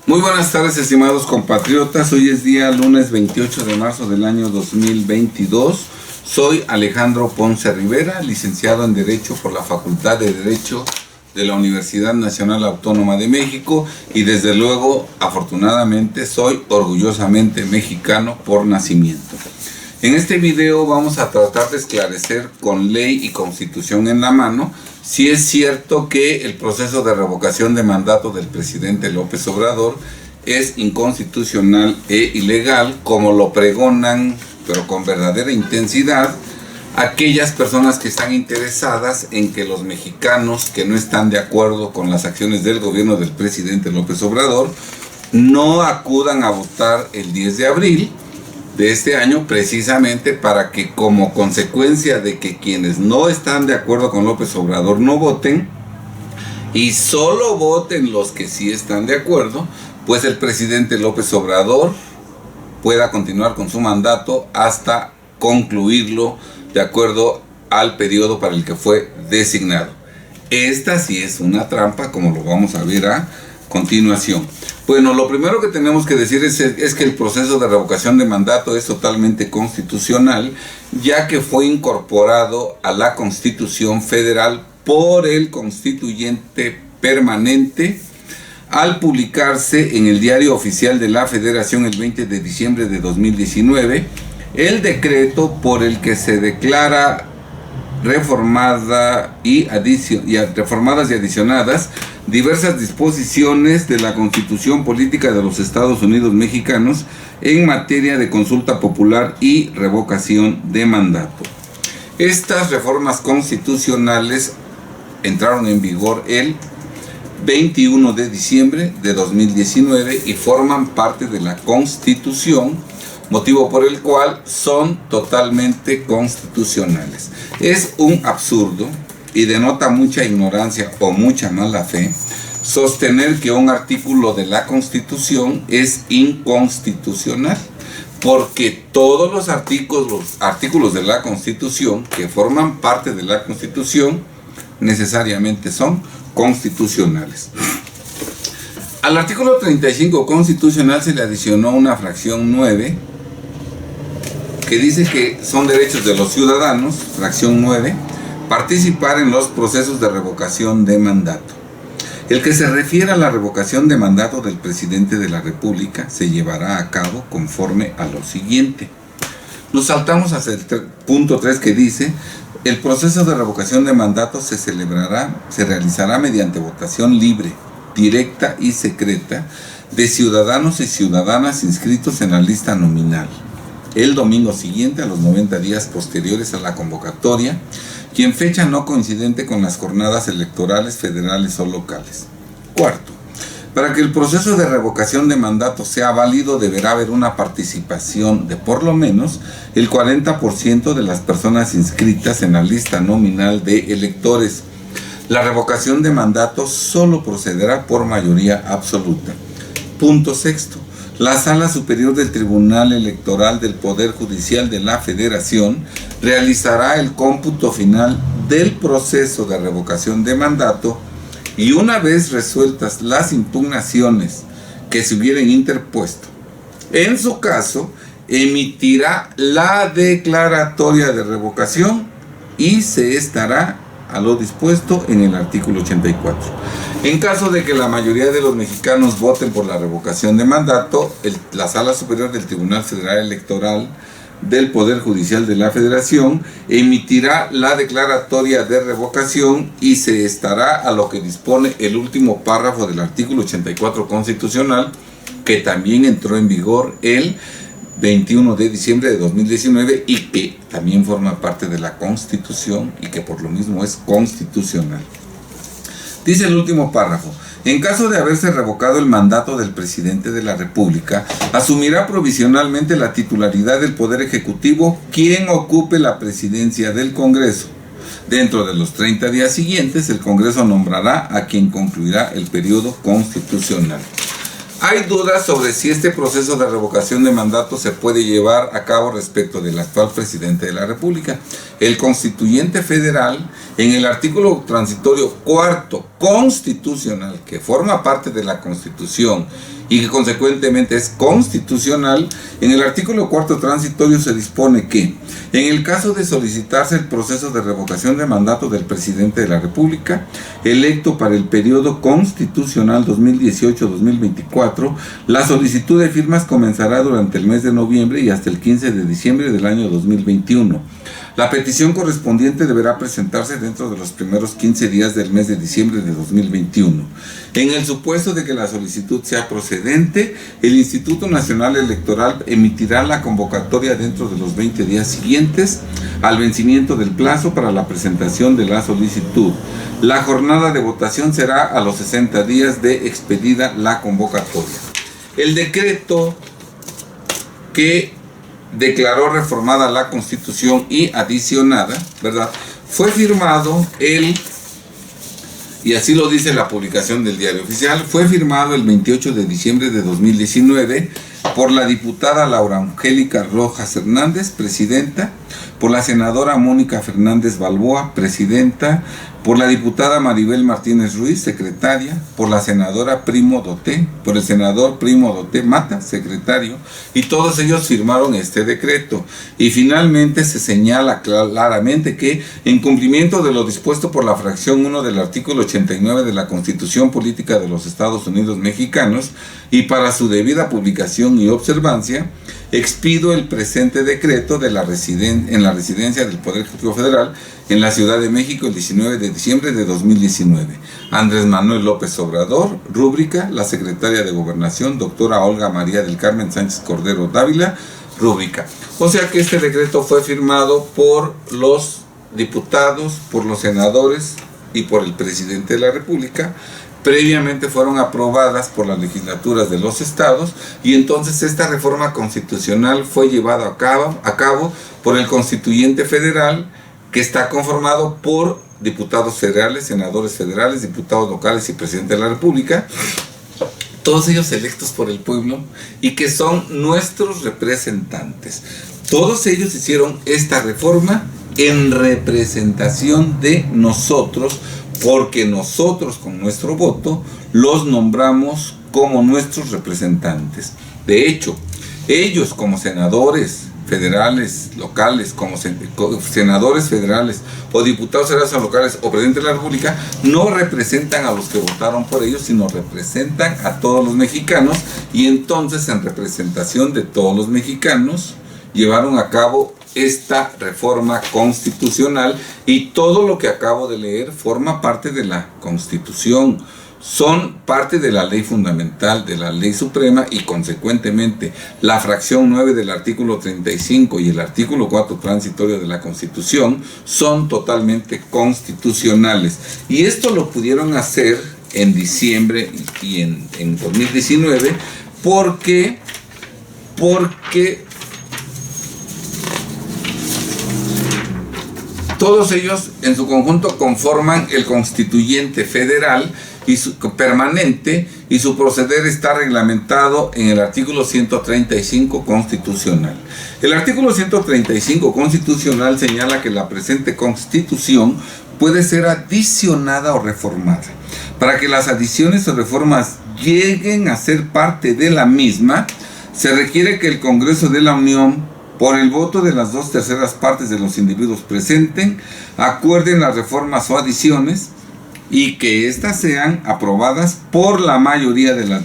Muy buenas tardes, estimados compatriotas. Hoy es día lunes 28 de marzo del año 2022. Soy Alejandro Ponce Rivera, licenciado en Derecho por la Facultad de Derecho de la Universidad Nacional Autónoma de México y desde luego, afortunadamente, soy orgullosamente mexicano por nacimiento. En este video vamos a tratar de esclarecer con ley y constitución en la mano si es cierto que el proceso de revocación de mandato del presidente López Obrador es inconstitucional e ilegal, como lo pregonan, pero con verdadera intensidad, aquellas personas que están interesadas en que los mexicanos que no están de acuerdo con las acciones del gobierno del presidente López Obrador no acudan a votar el 10 de abril de este año, precisamente para que, como consecuencia de que quienes no están de acuerdo con López Obrador no voten y solo voten los que sí están de acuerdo, pues el presidente López Obrador pueda continuar con su mandato hasta concluirlo de acuerdo al periodo para el que fue designado. Esta sí es una trampa, como lo vamos a ver a continuación. Bueno, lo primero que tenemos que decir es que el proceso de revocación de mandato es totalmente constitucional, ya que fue incorporado a la Constitución Federal por el constituyente permanente al publicarse en el Diario Oficial de la Federación el 20 de diciembre de 2019, el decreto por el que se declara reformadas y adicionadas diversas disposiciones de la Constitución Política de los Estados Unidos Mexicanos en materia de consulta popular y revocación de mandato. Estas reformas constitucionales entraron en vigor el 21 de diciembre de 2019 y forman parte de la Constitución, motivo por el cual son totalmente constitucionales. Es un absurdo y denota mucha ignorancia o mucha mala fe sostener que un artículo de la Constitución es inconstitucional, porque todos los artículos de la Constitución que forman parte de la Constitución necesariamente son constitucionales. Al artículo 35 constitucional se le adicionó una fracción 9 que dice que son derechos de los ciudadanos, fracción 9, participar en los procesos de revocación de mandato. El que se refiere a la revocación de mandato del presidente de la República se llevará a cabo conforme a lo siguiente. Nos saltamos hacia el punto 3 que dice: el proceso de revocación de mandato se realizará mediante votación libre, directa y secreta de ciudadanos y ciudadanas inscritos en la lista nominal el domingo siguiente a los 90 días posteriores a la convocatoria y en fecha no coincidente con las jornadas electorales federales o locales. Cuarto, para que el proceso de revocación de mandato sea válido deberá haber una participación de por lo menos el 40% de las personas inscritas en la lista nominal de electores. La revocación de mandato solo procederá por mayoría absoluta. Punto sexto. La Sala Superior del Tribunal Electoral del Poder Judicial de la Federación realizará el cómputo final del proceso de revocación de mandato y una vez resueltas las impugnaciones que se hubieran interpuesto, en su caso, emitirá la declaratoria de revocación y se estará a lo dispuesto en el artículo 84. En caso de que la mayoría de los mexicanos voten por la revocación de mandato, la Sala Superior del Tribunal Federal Electoral del Poder Judicial de la Federación emitirá la declaratoria de revocación y se estará a lo que dispone el último párrafo del artículo 84 constitucional, que también entró en vigor el 21 de diciembre de 2019 y que también forma parte de la Constitución y que por lo mismo es constitucional. Dice el último párrafo: en caso de haberse revocado el mandato del presidente de la República, asumirá provisionalmente la titularidad del Poder Ejecutivo quien ocupe la presidencia del Congreso. Dentro de los 30 días siguientes, el Congreso nombrará a quien concluirá el periodo constitucional. Hay dudas sobre si este proceso de revocación de mandato se puede llevar a cabo respecto del actual presidente de la República. El constituyente federal en el artículo transitorio cuarto constitucional, que forma parte de la Constitución y que consecuentemente es constitucional, en el artículo cuarto transitorio se dispone que, en el caso de solicitarse el proceso de revocación de mandato del presidente de la República, electo para el periodo constitucional 2018-2024, la solicitud de firmas comenzará durante el mes de noviembre y hasta el 15 de diciembre del año 2021. La petición correspondiente deberá presentarse dentro de los primeros 15 días del mes de diciembre de 2021. En el supuesto de que la solicitud sea procedente, el Instituto Nacional Electoral emitirá la convocatoria dentro de los 20 días siguientes al vencimiento del plazo para la presentación de la solicitud. La jornada de votación será a los 60 días de expedida la convocatoria. El decreto que declaró reformada la Constitución y adicionada, ¿verdad?, fue firmado y así lo dice la publicación del Diario Oficial, fue firmado el 28 de diciembre de 2019 por la diputada Laura Angélica Rojas Hernández, presidenta, por la senadora Mónica Fernández Balboa, presidenta, por la diputada Maribel Martínez Ruiz, secretaria, por la senadora Primo Doté, por el senador Primo Doté Mata, secretario, y todos ellos firmaron este decreto. Y finalmente se señala claramente que, en cumplimiento de lo dispuesto por la fracción 1 del artículo 89 de la Constitución Política de los Estados Unidos Mexicanos, y para su debida publicación y observancia, expido el presente decreto en la residencia del Poder Ejecutivo Federal en la Ciudad de México el 19 de diciembre de 2019. Andrés Manuel López Obrador, rúbrica, la secretaria de Gobernación, doctora Olga María del Carmen Sánchez Cordero Dávila, rúbrica. O sea que este decreto fue firmado por los diputados, por los senadores y por el presidente de la República. Previamente fueron aprobadas por las legislaturas de los estados y entonces esta reforma constitucional fue llevada a cabo por el constituyente federal, que está conformado por diputados federales, senadores federales, diputados locales y presidente de la República, todos ellos electos por el pueblo y que son nuestros representantes. Todos ellos hicieron esta reforma en representación de nosotros, porque nosotros con nuestro voto los nombramos como nuestros representantes. De hecho, ellos como senadores federales, locales, como senadores federales o diputados federales o locales o presidente de la República, no representan a los que votaron por ellos, sino representan a todos los mexicanos, y entonces en representación de todos los mexicanos llevaron a cabo esta reforma constitucional, y todo lo que acabo de leer forma parte de la Constitución, son parte de la ley fundamental, de la ley suprema, y consecuentemente la fracción 9 del artículo 35 y el artículo 4 transitorio de la Constitución son totalmente constitucionales. Y esto lo pudieron hacer en diciembre y en 2019 porque todos ellos en su conjunto conforman el constituyente federal y permanente, y su proceder está reglamentado en el artículo 135 constitucional. El artículo 135 constitucional señala que la presente Constitución puede ser adicionada o reformada. Para que las adiciones o reformas lleguen a ser parte de la misma, se requiere que el Congreso de la Unión, por el voto de las 2/3 partes de los individuos presentes, acuerden las reformas o adiciones, y que éstas sean aprobadas por la mayoría de las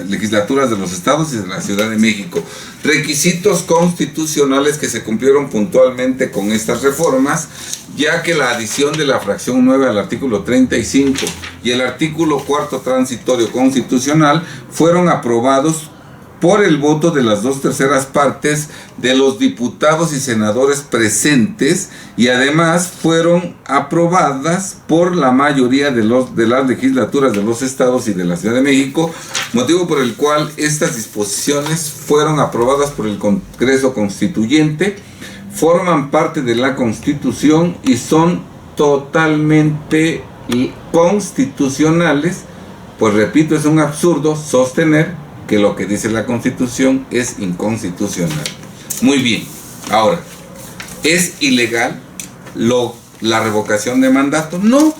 legislaturas de los estados y de la Ciudad de México. Requisitos constitucionales que se cumplieron puntualmente con estas reformas, ya que la adición de la fracción 9 al artículo 35 y el artículo 4 transitorio constitucional fueron aprobados por el voto de las 2/3 partes de los diputados y senadores presentes, y además fueron aprobadas por la mayoría de las legislaturas de los estados y de la Ciudad de México, motivo por el cual estas disposiciones fueron aprobadas por el Congreso Constituyente, forman parte de la Constitución y son totalmente constitucionales. Pues repito, es un absurdo sostener que lo que dice la Constitución es inconstitucional. Muy bien, ahora, es ilegal lo la revocación de mandato. No,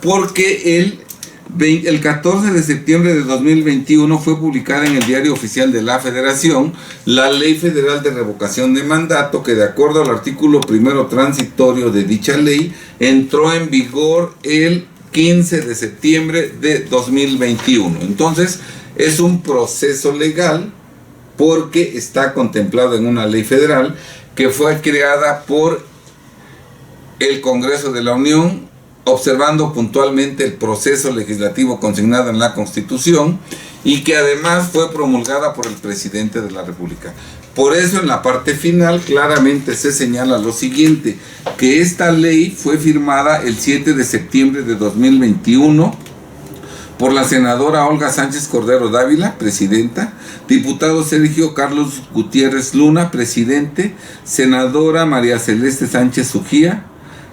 porque el 14 de septiembre de 2021 fue publicada en el Diario Oficial de la Federación la Ley Federal de Revocación de Mandato, que de acuerdo al artículo primero transitorio de dicha ley, entró en vigor el 15 de septiembre de 2021. Entonces, es un proceso legal porque está contemplado en una ley federal que fue creada por el Congreso de la Unión, observando puntualmente el proceso legislativo consignado en la Constitución y que además fue promulgada por el presidente de la República. Por eso en la parte final claramente se señala lo siguiente, que esta ley fue firmada el 7 de septiembre de 2021 por la senadora Olga Sánchez Cordero Dávila, presidenta, diputado Sergio Carlos Gutiérrez Luna, presidente, senadora María Celeste Sánchez Ujía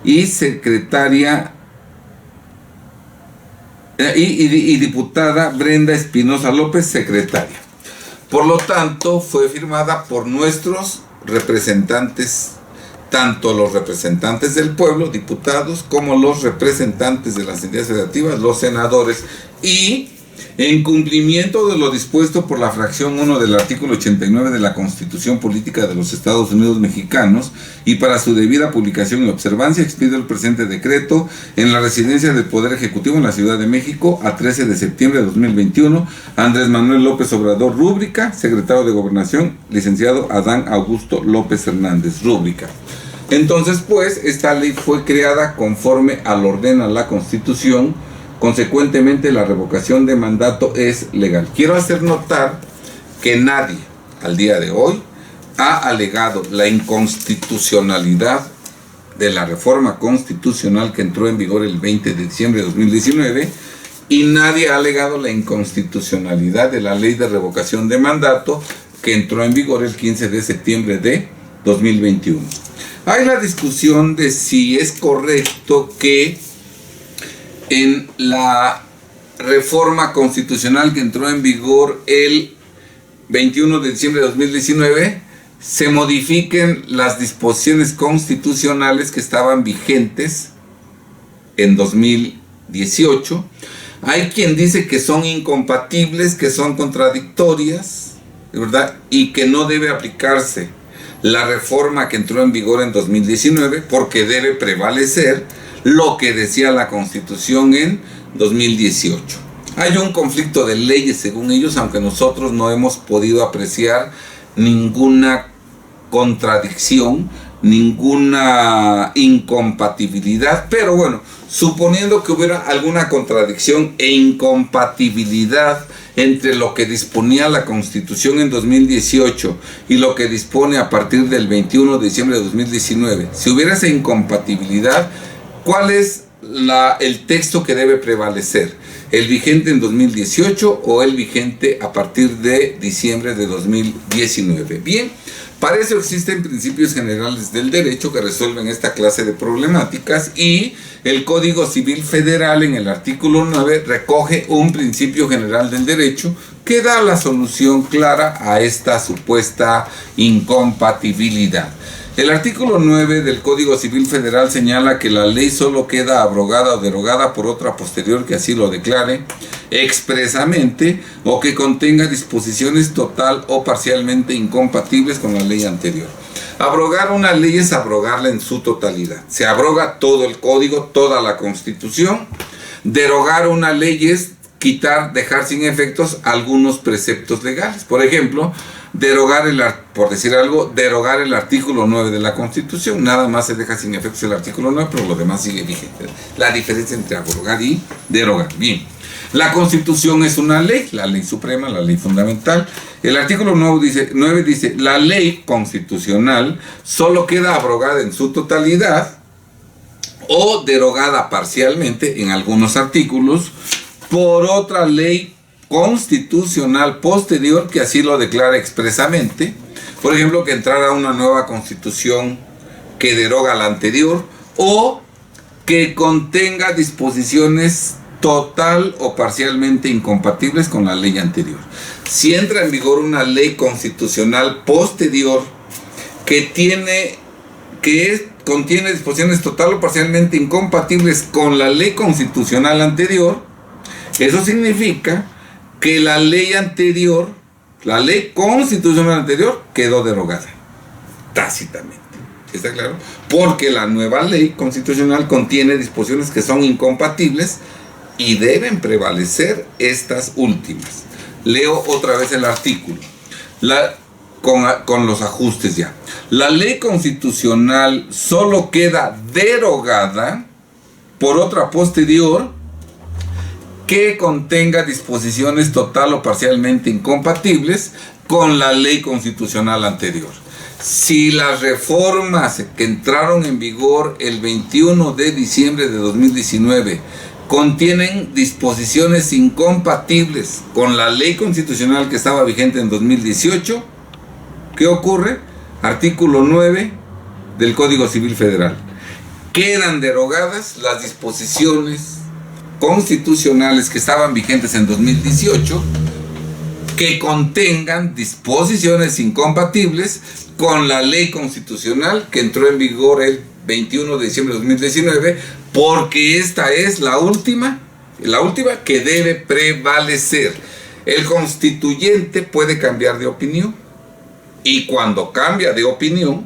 y secretaria y diputada Brenda Espinosa López, secretaria. Por lo tanto, fue firmada por nuestros representantes, tanto los representantes del pueblo, diputados, como los representantes de las entidades federativas, los senadores, y en cumplimiento de lo dispuesto por la fracción 1 del artículo 89 de la Constitución Política de los Estados Unidos Mexicanos, y para su debida publicación y observancia, expido el presente decreto en la residencia del Poder Ejecutivo en la Ciudad de México a 13 de septiembre de 2021, Andrés Manuel López Obrador Rúbrica, secretario de Gobernación, licenciado Adán Augusto López Hernández Rúbrica. Entonces, pues, esta ley fue creada conforme a lo ordena la Constitución. Consecuentemente, la revocación de mandato es legal. Quiero hacer notar que nadie al día de hoy ha alegado la inconstitucionalidad de la reforma constitucional que entró en vigor el 20 de diciembre de 2019 y nadie ha alegado la inconstitucionalidad de la ley de revocación de mandato que entró en vigor el 15 de septiembre de 2021. Hay la discusión de si es correcto que en la reforma constitucional que entró en vigor el 21 de diciembre de 2019 se modifiquen las disposiciones constitucionales que estaban vigentes en 2018. Hay quien dice que son incompatibles, que son contradictorias, ¿verdad? Y que no debe aplicarse la reforma que entró en vigor en 2019 porque debe prevalecer lo que decía la Constitución en 2018. Hay un conflicto de leyes según ellos, aunque nosotros no hemos podido apreciar ninguna contradicción, ninguna incompatibilidad, pero bueno, suponiendo que hubiera alguna contradicción e incompatibilidad entre lo que disponía la Constitución en 2018 y lo que dispone a partir del 21 de diciembre de 2019, si hubiera esa incompatibilidad, ¿cuál es el texto que debe prevalecer? ¿El vigente en 2018 o el vigente a partir de diciembre de 2019? Bien, para eso existen principios generales del derecho que resuelven esta clase de problemáticas y el Código Civil Federal en el artículo 9 recoge un principio general del derecho que da la solución clara a esta supuesta incompatibilidad. El artículo 9 del Código Civil Federal señala que la ley solo queda abrogada o derogada por otra posterior que así lo declare expresamente o que contenga disposiciones total o parcialmente incompatibles con la ley anterior. Abrogar una ley es abrogarla en su totalidad. Se abroga todo el código, toda la Constitución. Derogar una ley es dejar sin efectos algunos preceptos legales. Por ejemplo, derogar el artículo 9 de la Constitución, nada más se deja sin efectos el artículo 9, pero lo demás sigue vigente. La diferencia entre abrogar y derogar. Bien, la Constitución es una ley, la ley suprema, la ley fundamental. El artículo 9 dice, la ley constitucional solo queda abrogada en su totalidad o derogada parcialmente en algunos artículos por otra ley constitucional posterior que así lo declara expresamente. Por ejemplo, que entrara una nueva constitución que deroga la anterior o que contenga disposiciones total o parcialmente incompatibles con la ley anterior. Si entra en vigor una ley constitucional posterior que tiene contiene disposiciones total o parcialmente incompatibles con la ley constitucional anterior. Eso significa que la ley anterior, la ley constitucional anterior, quedó derogada, tácitamente. ¿Está claro? Porque la nueva ley constitucional contiene disposiciones que son incompatibles y deben prevalecer estas últimas. Leo otra vez el artículo, con los ajustes ya. La ley constitucional solo queda derogada por otra posterior que contenga disposiciones total o parcialmente incompatibles con la ley constitucional anterior. Si las reformas que entraron en vigor el 21 de diciembre de 2019 contienen disposiciones incompatibles con la ley constitucional que estaba vigente en 2018, ¿qué ocurre? Artículo 9 del Código Civil Federal. Quedan derogadas las disposiciones constitucionales que estaban vigentes en 2018 que contengan disposiciones incompatibles con la ley constitucional que entró en vigor el 21 de diciembre de 2019, porque esta es la última que debe prevalecer. El constituyente puede cambiar de opinión, y cuando cambia de opinión,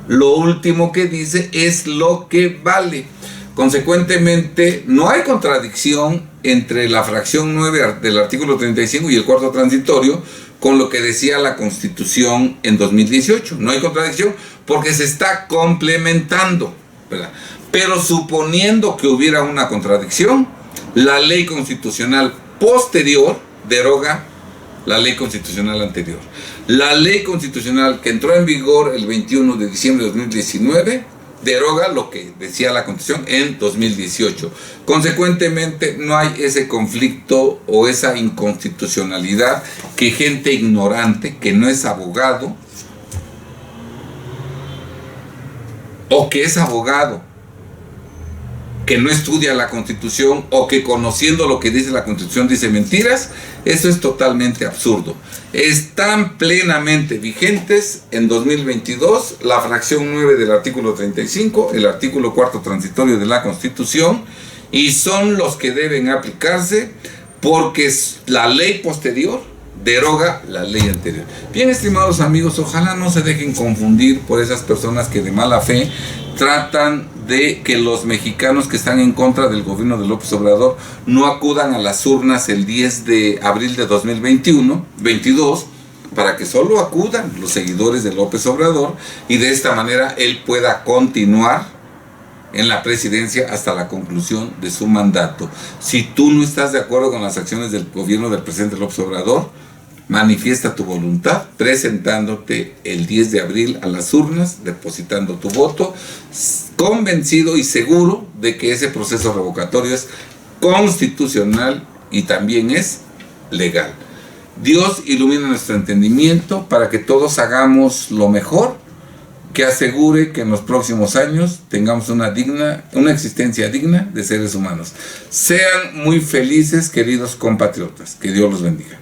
lo último que dice es lo que vale. Consecuentemente, no hay contradicción entre la fracción 9 del artículo 35 y el cuarto transitorio con lo que decía la Constitución en 2018. No hay contradicción porque se está complementando, ¿verdad? Pero suponiendo que hubiera una contradicción, la ley constitucional posterior deroga la ley constitucional anterior. La ley constitucional que entró en vigor el 21 de diciembre de 2019 deroga lo que decía la Constitución en 2018. Consecuentemente, no hay ese conflicto o esa inconstitucionalidad que gente ignorante, que no es abogado, o que es abogado, que no estudia la Constitución, o que conociendo lo que dice la Constitución dice mentiras. Eso es totalmente absurdo. Están plenamente vigentes en 2022 la fracción 9 del artículo 35, el artículo cuarto transitorio de la Constitución, y son los que deben aplicarse porque la ley posterior deroga la ley anterior. Bien, estimados amigos, ojalá no se dejen confundir por esas personas que de mala fe tratan de que los mexicanos que están en contra del gobierno de López Obrador no acudan a las urnas el 10 de abril de 2022, para que solo acudan los seguidores de López Obrador y de esta manera él pueda continuar en la presidencia hasta la conclusión de su mandato. Si tú no estás de acuerdo con las acciones del gobierno del presidente López Obrador, manifiesta tu voluntad presentándote el 10 de abril a las urnas, depositando tu voto, convencido y seguro de que ese proceso revocatorio es constitucional y también es legal. Dios ilumina nuestro entendimiento para que todos hagamos lo mejor, que asegure que en los próximos años tengamos una existencia digna de seres humanos. Sean muy felices, queridos compatriotas. Que Dios los bendiga.